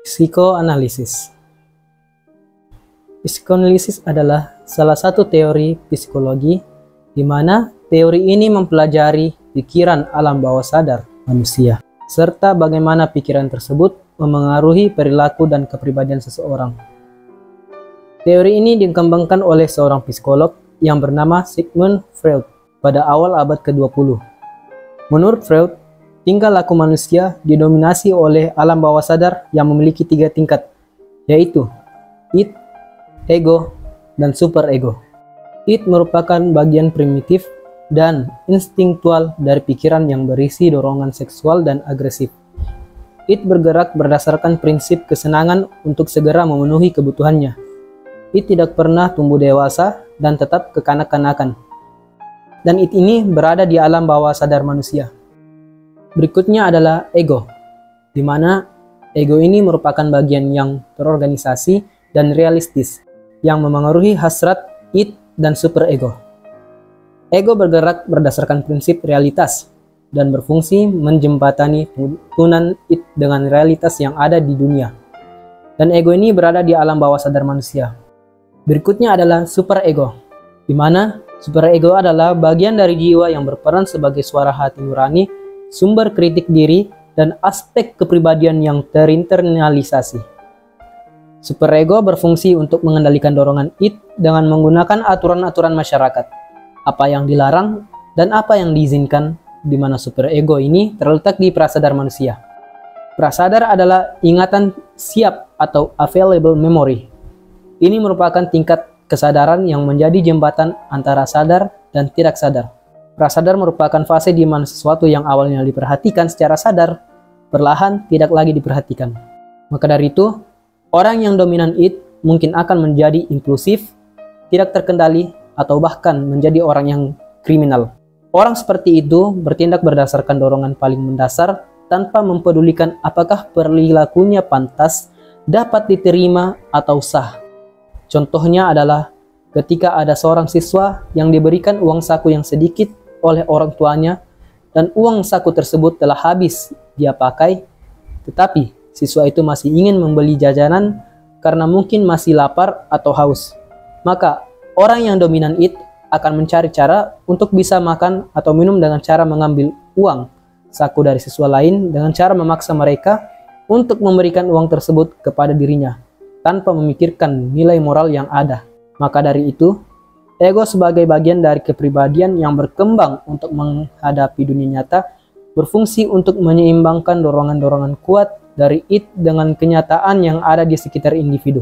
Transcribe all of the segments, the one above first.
Psikoanalisis. Psikoanalisis adalah salah satu teori psikologi di mana teori ini mempelajari pikiran alam bawah sadar manusia, serta bagaimana pikiran tersebut memengaruhi perilaku dan kepribadian seseorang. Teori ini dikembangkan oleh seorang psikolog yang bernama Sigmund Freud pada awal abad ke-20. Menurut Freud, tingkah laku manusia didominasi oleh alam bawah sadar yang memiliki 3 tingkat, yaitu id, ego, dan superego. Id merupakan bagian primitif dan instinktual dari pikiran yang berisi dorongan seksual dan agresif. Id bergerak berdasarkan prinsip kesenangan untuk segera memenuhi kebutuhannya. Id tidak pernah tumbuh dewasa dan tetap kekanak-kanakan. Dan id ini berada di alam bawah sadar manusia. Berikutnya adalah ego, di mana ego ini merupakan bagian yang terorganisasi dan realistis, yang memengaruhi hasrat id dan superego. Ego bergerak berdasarkan prinsip realitas dan berfungsi menjembatani tuntunan id dengan realitas yang ada di dunia. Dan ego ini berada di alam bawah sadar manusia. Berikutnya adalah superego, di mana superego adalah bagian dari jiwa yang berperan sebagai suara hati nurani, sumber kritik diri, dan aspek kepribadian yang terinternalisasi. Superego berfungsi untuk mengendalikan dorongan id dengan menggunakan aturan-aturan masyarakat, apa yang dilarang dan apa yang diizinkan, di mana superego ini terletak di prasadar manusia. Prasadar adalah ingatan siap atau available memory. Ini merupakan tingkat kesadaran yang menjadi jembatan antara sadar dan tidak sadar. Prasadar merupakan fase di mana sesuatu yang awalnya diperhatikan secara sadar, perlahan tidak lagi diperhatikan. Maka dari itu, orang yang dominan id mungkin akan menjadi impulsif, tidak terkendali, atau bahkan menjadi orang yang kriminal. Orang seperti itu bertindak berdasarkan dorongan paling mendasar tanpa mempedulikan apakah perilakunya pantas, dapat diterima, atau sah. Contohnya adalah ketika ada seorang siswa yang diberikan uang saku yang sedikit oleh orang tuanya dan uang saku tersebut telah habis dia pakai, tetapi siswa itu masih ingin membeli jajanan karena mungkin masih lapar atau haus. Maka orang yang dominan id akan mencari cara untuk bisa makan atau minum dengan cara mengambil uang saku dari siswa lain dengan cara memaksa mereka untuk memberikan uang tersebut kepada dirinya tanpa memikirkan nilai moral yang ada. Maka dari itu, ego sebagai bagian dari kepribadian yang berkembang untuk menghadapi dunia nyata berfungsi untuk menyeimbangkan dorongan-dorongan kuat dari id dengan kenyataan yang ada di sekitar individu.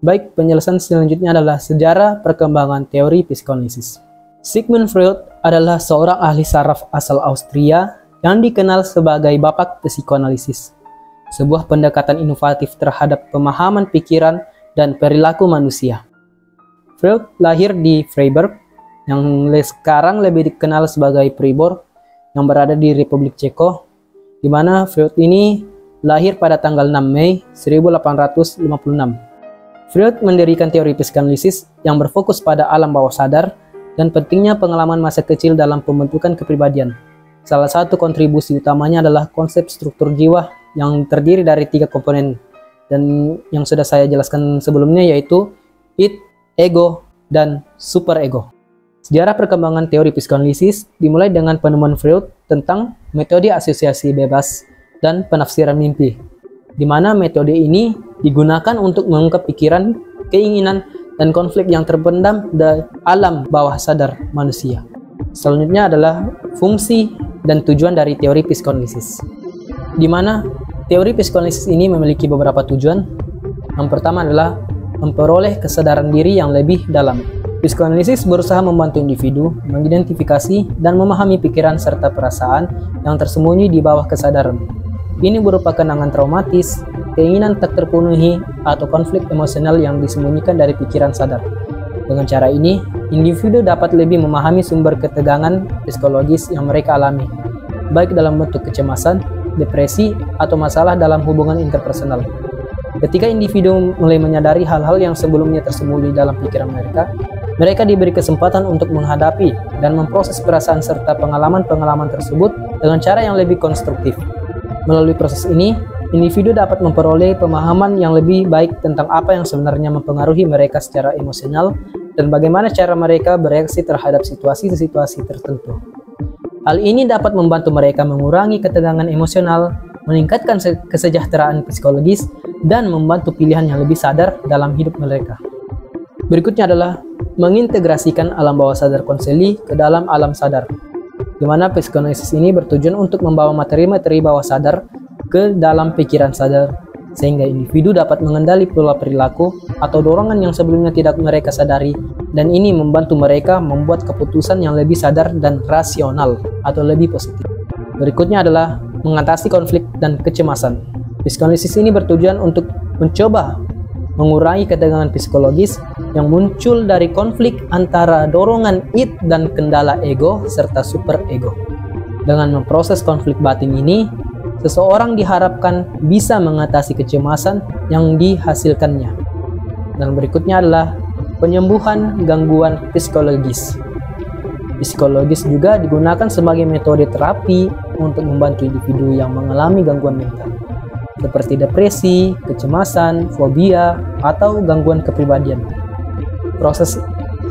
Baik, penjelasan selanjutnya adalah sejarah perkembangan teori psikoanalisis. Sigmund Freud adalah seorang ahli saraf asal Austria yang dikenal sebagai bapak psikoanalisis, sebuah pendekatan inovatif terhadap pemahaman pikiran dan perilaku manusia. Freud lahir di Freiburg, yang sekarang lebih dikenal sebagai Fribourg, yang berada di Republik Ceko, di mana Freud ini lahir pada tanggal 6 Mei 1856. Freud mendirikan teori psikoanalisis yang berfokus pada alam bawah sadar dan pentingnya pengalaman masa kecil dalam pembentukan kepribadian. Salah satu kontribusi utamanya adalah konsep struktur jiwa yang terdiri dari 3 komponen, dan yang sudah saya jelaskan sebelumnya, yaitu id, ego, dan superego. Sejarah perkembangan teori psikoanalisis dimulai dengan penemuan Freud tentang metode asosiasi bebas dan penafsiran mimpi, di mana metode ini digunakan untuk mengungkap pikiran, keinginan, dan konflik yang terpendam di alam bawah sadar manusia. Selanjutnya adalah fungsi dan tujuan dari teori psikoanalisis, di mana teori psikoanalisis ini memiliki beberapa tujuan. Yang pertama adalah memperoleh kesadaran diri yang lebih dalam. Psikoanalisis berusaha membantu individu mengidentifikasi dan memahami pikiran serta perasaan yang tersembunyi di bawah kesadaran. Ini berupa kenangan traumatis, keinginan tak terpenuhi, atau konflik emosional yang disembunyikan dari pikiran sadar. Dengan cara ini, individu dapat lebih memahami sumber ketegangan psikologis yang mereka alami, baik dalam bentuk kecemasan, depresi, atau masalah dalam hubungan interpersonal. Ketika individu mulai menyadari hal-hal yang sebelumnya tersembunyi dalam pikiran mereka, mereka diberi kesempatan untuk menghadapi dan memproses perasaan serta pengalaman-pengalaman tersebut dengan cara yang lebih konstruktif. Melalui proses ini, individu dapat memperoleh pemahaman yang lebih baik tentang apa yang sebenarnya mempengaruhi mereka secara emosional dan bagaimana cara mereka bereaksi terhadap situasi-situasi tertentu. Hal ini dapat membantu mereka mengurangi ketegangan emosional, meningkatkan kesejahteraan psikologis, dan membantu pilihan yang lebih sadar dalam hidup mereka. Berikutnya adalah mengintegrasikan alam bawah sadar konseli ke dalam alam sadar, di mana psikoanalisis ini bertujuan untuk membawa materi-materi bawah sadar ke dalam pikiran sadar, sehingga individu dapat mengendali pola perilaku atau dorongan yang sebelumnya tidak mereka sadari, dan ini membantu mereka membuat keputusan yang lebih sadar dan rasional atau lebih positif. Berikutnya adalah mengatasi konflik dan kecemasan. Psikoanalisis ini bertujuan untuk mencoba mengurangi ketegangan psikologis yang muncul dari konflik antara dorongan id dan kendala ego serta super ego. Dengan memproses konflik batin ini, seseorang diharapkan bisa mengatasi kecemasan yang dihasilkannya. Dan berikutnya adalah penyembuhan gangguan psikologis. Psikologis juga digunakan sebagai metode terapi untuk membantu individu yang mengalami gangguan mental, seperti depresi, kecemasan, fobia, atau gangguan kepribadian. Proses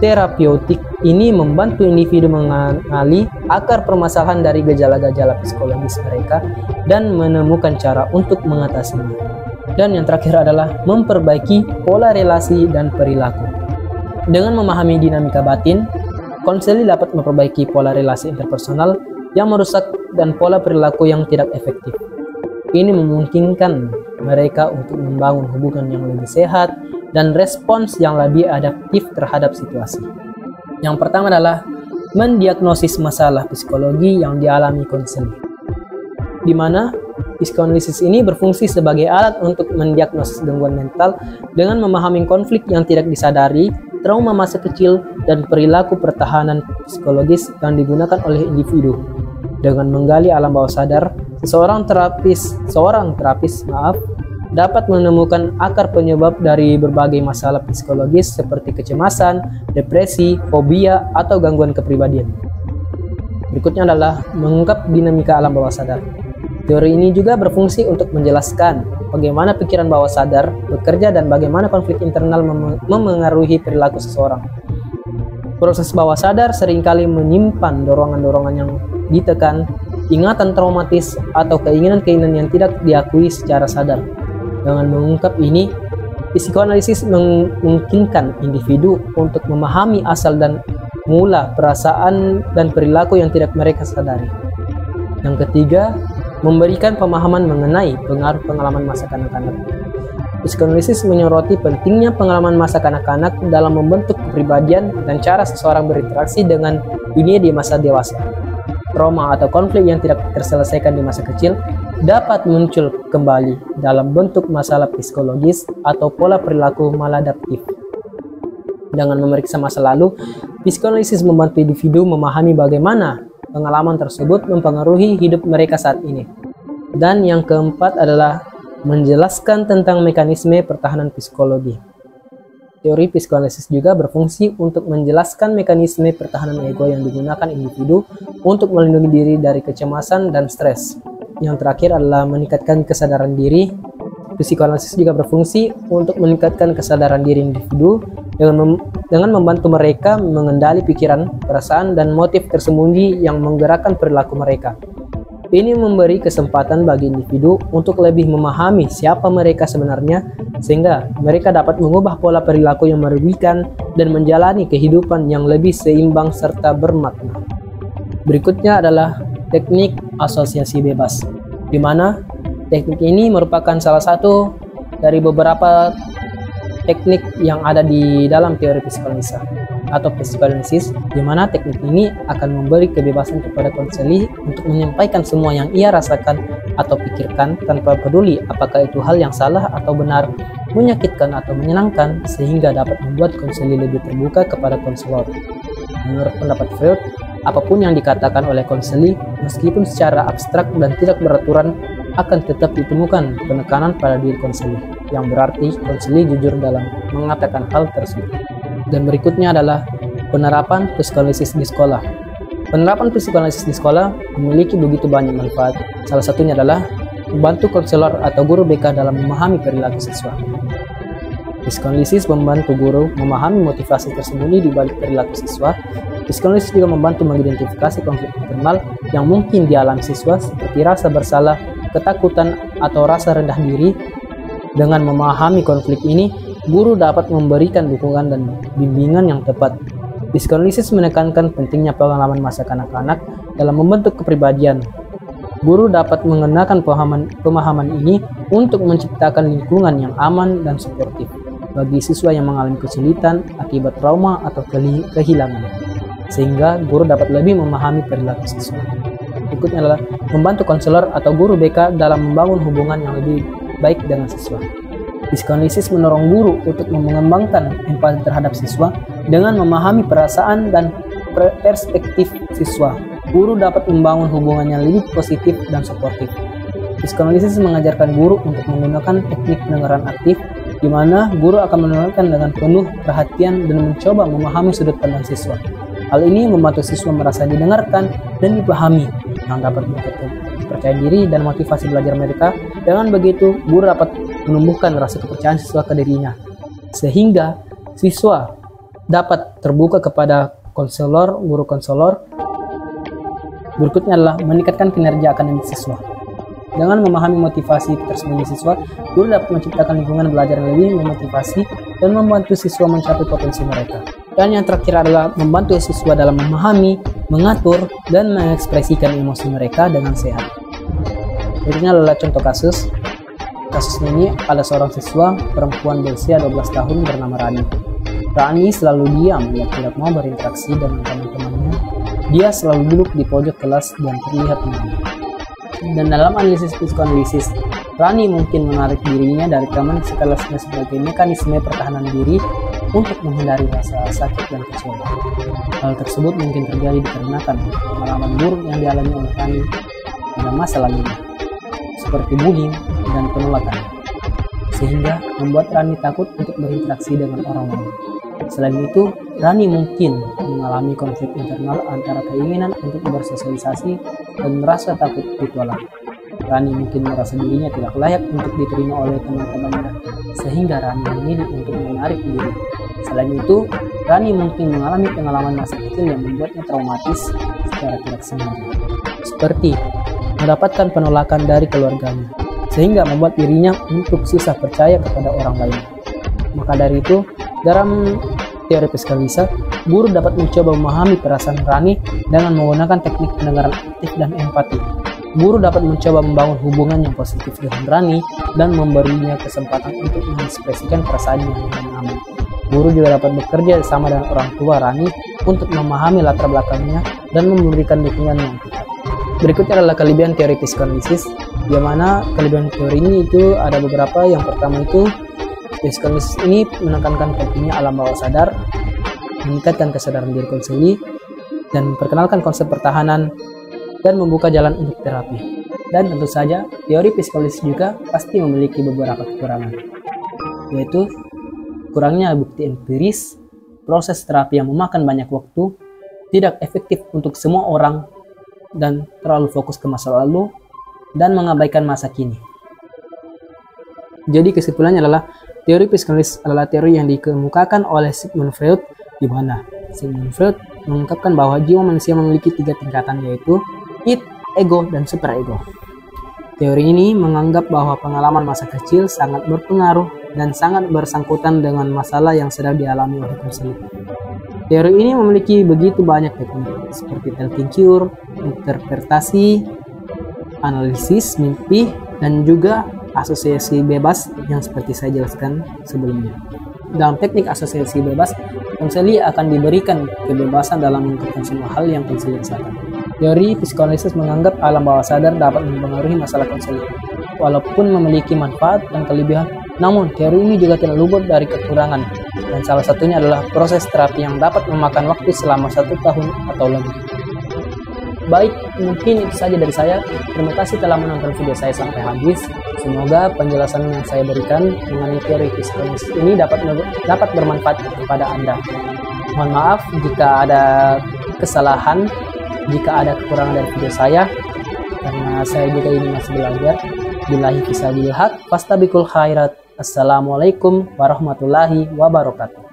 terapeutik ini membantu individu mengenali akar permasalahan dari gejala-gejala psikologis mereka dan menemukan cara untuk mengatasinya. Dan yang terakhir adalah memperbaiki pola relasi dan perilaku. Dengan memahami dinamika batin, konseli dapat memperbaiki pola relasi interpersonal yang merusak dan pola perilaku yang tidak efektif. Ini memungkinkan mereka untuk membangun hubungan yang lebih sehat dan respons yang lebih adaptif terhadap situasi. Yang pertama adalah mendiagnosis masalah psikologi yang dialami konseli, di mana psikoanalisis ini berfungsi sebagai alat untuk mendiagnosis gangguan mental dengan memahami konflik yang tidak disadari, trauma masa kecil, dan perilaku pertahanan psikologis yang digunakan oleh individu. Dengan menggali alam bawah sadar, seorang terapis dapat menemukan akar penyebab dari berbagai masalah psikologis seperti kecemasan, depresi, fobia, atau gangguan kepribadian. Berikutnya adalah mengungkap dinamika alam bawah sadar. Teori ini juga berfungsi untuk menjelaskan bagaimana pikiran bawah sadar bekerja dan bagaimana konflik internal memengaruhi perilaku seseorang. Proses bawah sadar seringkali menyimpan dorongan-dorongan yang ditekan, ingatan traumatis, atau keinginan-keinginan yang tidak diakui secara sadar. Dengan mengungkap ini, psikoanalisis memungkinkan individu untuk memahami asal dan mula perasaan dan perilaku yang tidak mereka sadari. Yang ketiga, memberikan pemahaman mengenai pengaruh pengalaman masa kanak-kanak. Psikoanalisis menyoroti pentingnya pengalaman masa kanak-kanak dalam membentuk kepribadian dan cara seseorang berinteraksi dengan dunia di masa dewasa. Trauma atau konflik yang tidak terselesaikan di masa kecil dapat muncul kembali dalam bentuk masalah psikologis atau pola perilaku maladaptif. Dengan memeriksa masa lalu, psikoanalisis membantu individu memahami bagaimana pengalaman tersebut mempengaruhi hidup mereka saat ini. Dan yang keempat adalah menjelaskan tentang mekanisme pertahanan psikologi. Teori psikoanalisis juga berfungsi untuk menjelaskan mekanisme pertahanan ego yang digunakan individu untuk melindungi diri dari kecemasan dan stres. Yang terakhir adalah meningkatkan kesadaran diri. Psikoanalisis juga berfungsi untuk meningkatkan kesadaran diri individu dengan membantu mereka mengendali pikiran, perasaan, dan motif tersembunyi yang menggerakkan perilaku mereka. Ini memberi kesempatan bagi individu untuk lebih memahami siapa mereka sebenarnya, sehingga mereka dapat mengubah pola perilaku yang merugikan dan menjalani kehidupan yang lebih seimbang serta bermakna. Berikutnya adalah teknik asosiasi bebas, di mana teknik ini merupakan salah satu dari beberapa teknik yang ada di dalam teori psikoanalisis, di mana teknik ini akan memberi kebebasan kepada konseli untuk menyampaikan semua yang ia rasakan atau pikirkan tanpa peduli apakah itu hal yang salah atau benar, menyakitkan atau menyenangkan, sehingga dapat membuat konseli lebih terbuka kepada konselor. Menurut pendapat Freud, apapun yang dikatakan oleh konseli, meskipun secara abstrak dan tidak beraturan, akan tetap ditemukan penekanan pada diri konseli, yang berarti konseli jujur dalam mengatakan hal tersebut. Dan berikutnya adalah penerapan psikoanalisis di sekolah. Penerapan psikoanalisis di sekolah memiliki begitu banyak manfaat. Salah satunya adalah membantu konselor atau guru BK dalam memahami perilaku siswa. Psikoanalisis membantu guru memahami motivasi tersembunyi di balik perilaku siswa. Psikoanalisis juga membantu mengidentifikasi konflik internal yang mungkin dialami siswa seperti rasa bersalah, ketakutan, atau rasa rendah diri. Dengan memahami konflik ini, guru dapat memberikan dukungan dan bimbingan yang tepat. Psikoanalisis menekankan pentingnya pengalaman masa kanak-kanak dalam membentuk kepribadian. Guru dapat mengenakan pemahaman ini untuk menciptakan lingkungan yang aman dan suportif bagi siswa yang mengalami kesulitan akibat trauma atau kehilangan, sehingga guru dapat lebih memahami perilaku siswa. Berikutnya adalah membantu konselor atau guru BK dalam membangun hubungan yang lebih baik dengan siswa. Psikoanalisis mendorong guru untuk mengembangkan empati terhadap siswa dengan memahami perasaan dan perspektif siswa. Guru dapat membangun hubungan yang lebih positif dan suportif. Psikoanalisis mengajarkan guru untuk menggunakan teknik pendengaran aktif, di mana guru akan mendengarkan dengan penuh perhatian dan mencoba memahami sudut pandang siswa. Hal ini membantu siswa merasa didengarkan dan dipahami, yang dapat meningkatkan percaya diri dan motivasi belajar mereka. Dengan begitu, guru dapat menumbuhkan rasa kepercayaan siswa ke dirinya, sehingga siswa dapat terbuka kepada konselor, guru konselor. Berikutnya adalah meningkatkan kinerja akademik siswa. Dengan memahami motivasi tersembunyi siswa, guru dapat menciptakan lingkungan belajar yang lebih memotivasi dan membantu siswa mencapai potensi mereka. Dan yang terakhir adalah membantu siswa dalam memahami, mengatur, dan mengekspresikan emosi mereka dengan sehat. Berikutnya adalah contoh kasus. Kasus ini ada seorang siswa perempuan berusia 12 tahun bernama Rani. Rani selalu diam, ia tidak mau berinteraksi dengan teman-temannya. Dia selalu duduk di pojok kelas dan terlihat mengantuk. Dan dalam analisis psikoanalisis, Rani mungkin menarik dirinya dari teman sekelasnya sebagai mekanisme pertahanan diri untuk menghindari rasa sakit dan kecewa. Hal tersebut mungkin terjadi dikarenakan pengalaman buruk yang dialami oleh Rani pada masa lalunya, seperti bullying dan penolakan, sehingga membuat Rani takut untuk berinteraksi dengan orang lain. Selain itu, Rani mungkin mengalami konflik internal antara keinginan untuk bersosialisasi dan merasa takut ditolak. Rani mungkin merasa dirinya tidak layak untuk diterima oleh teman-temannya, sehingga Rani memilih untuk menarik diri. Selain itu, Rani mungkin mengalami pengalaman masa kecil yang membuatnya traumatis secara tidak sengaja, seperti mendapatkan penolakan dari keluarganya, sehingga membuat dirinya untuk susah percaya kepada orang lain. Maka dari itu, dalam teori psikoanalisa, guru dapat mencoba memahami perasaan Rani dengan menggunakan teknik pendengaran aktif dan empati. Guru dapat mencoba membangun hubungan yang positif dengan Rani dan memberinya kesempatan untuk mengekspresikan perasaannya dengan aman. Guru juga dapat bekerja sama dengan orang tua Rani untuk memahami latar belakangnya dan memberikan dukungan yang tepat. Berikutnya adalah kelebihan teori psikoanalisis, di mana kelebihan teori ini itu ada beberapa. Yang pertama itu, psikoanalisis ini menekankan pentingnya alam bawah sadar, meningkatkan kesadaran diri konseli, dan memperkenalkan konsep pertahanan, dan membuka jalan untuk terapi. Dan tentu saja, teori psikoanalisis juga pasti memiliki beberapa kekurangan, yaitu kurangnya bukti empiris, proses terapi yang memakan banyak waktu, tidak efektif untuk semua orang, dan terlalu fokus ke masa lalu, dan mengabaikan masa kini. Jadi kesimpulannya adalah teori psikoanalisis adalah teori yang dikemukakan oleh Sigmund Freud, di mana Sigmund Freud mengungkapkan bahwa jiwa manusia memiliki 3 tingkatan, yaitu id, ego, dan superego. Teori ini menganggap bahwa pengalaman masa kecil sangat berpengaruh dan sangat bersangkutan dengan masalah yang sedang dialami oleh konselor. Teori ini memiliki begitu banyak teknik seperti talking cure, interpretasi, analisis mimpi, dan juga asosiasi bebas yang seperti saya jelaskan sebelumnya. Dalam teknik asosiasi bebas, konseli akan diberikan kebebasan dalam mengungkapkan semua hal yang konseli rasakan. Teori psikoanalisis menganggap alam bawah sadar dapat mempengaruhi masalah konseli. Walaupun memiliki manfaat dan kelebihan, namun teori ini juga tidak luput dari kekurangan, dan salah satunya adalah proses terapi yang dapat memakan waktu selama 1 tahun atau lebih. Baik, mungkin itu saja dari saya. Terima kasih telah menonton video saya sampai habis. Semoga penjelasan yang saya berikan mengenai teori psikoanalisis ini dapat bermanfaat kepada Anda. Mohon maaf jika ada kesalahan, jika ada kekurangan dari video saya. karena saya juga ini masih belajar. Billahi fisabilillah haq, fastabikul khairat. Assalamualaikum warahmatullahi wabarakatuh.